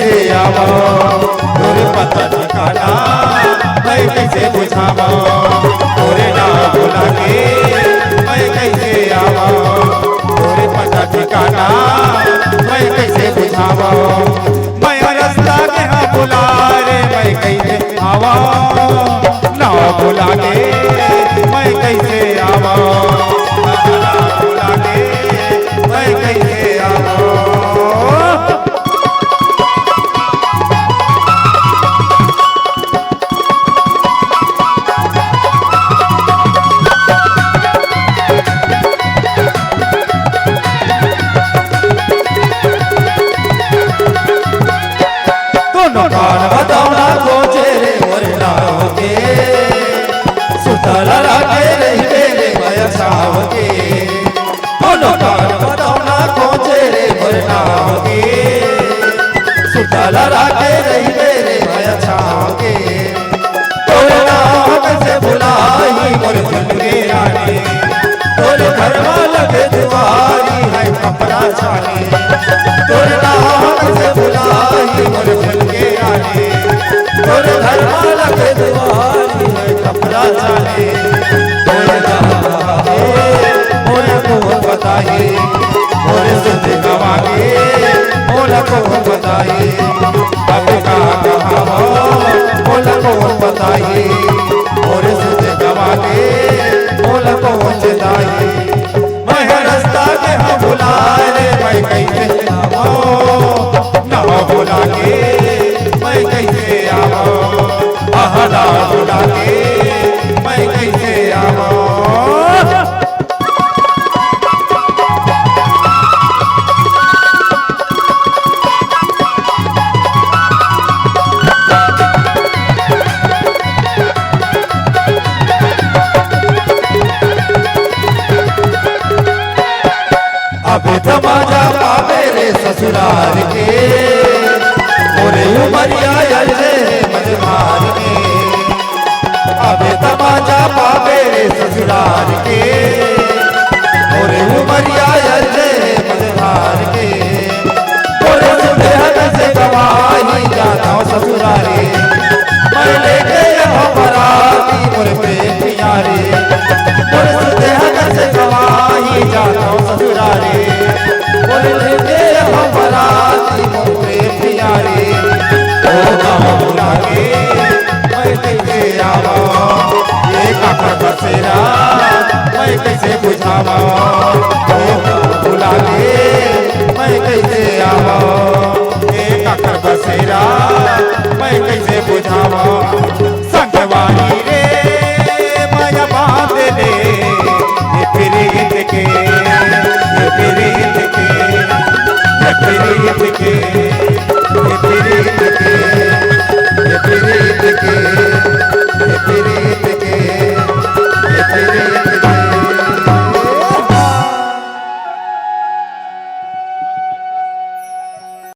कैसे आवो तोरे पता ठिकाना मैं कैसे बुझावो तोरे ना बुला के मैं कैसे आवो तोरे पता ठिकाना मैं कैसे बुझावो मैं रास्ता के हाँ बुला रे मैं कैसे आवो ना बुला के मैं कैसे आवो ना बुला के मैं कैसे आवो। कान बतावना खोजे रे मोरे नाव के सुतल राखे रही मेरे बयसाव के दोनों कान बतावना खोजे रे मोरे नाव के सुतल राखे रही मेरे बयसाव के तोरे नाम कैसे बुलाई मोरे दिल के रानी तोरे घर लगे दुआरी है कपड़ा छानी तोरे नाम कैसे बुलाई मोरे दिल के रानी तोरे घर लगे दुआरी है कपड़ा छानी तोरे नाम मोरे को बताई मोरे सुध गवागे मोला को बताई अब का कहा मोला को बताई मोरे सुध गवागे मोला को चेताई मैं रास्ता के हाँ बुला रे मैं कैसे आवो ना बुला के मैं कैसे आवो ना बुला के मैं कैसे आवो। अबे तमाजा पावे रे ससुराल के मोरे उमरिया अल्ले मजमार के अबे तमाजा पावे रे ससुराल के मोरे उमरिया अल्ले मजमार के मोरे सुबह से गवाही जाता हूँ ससुराले मैं लेके यहाँ बराती मोरे प्रेम प्यारे मोरे सुबह से गवाही जाता हूँ ससुराले मोरे लेके यहाँ बराती मोरे प्यारे ओ ना बुला के मैं कैसे आवो ये काका बसेरा मैं कैसे बुझावो ओ ना बुला के मैं कैसे आवो ये काका बसेरा मैं कैसे बुझावो संगवानी रे माया बांध ले ये प्रीत के ये प्रीत के ये प्रीत के ये प्रीत के ये प्रीत के ये प्रीत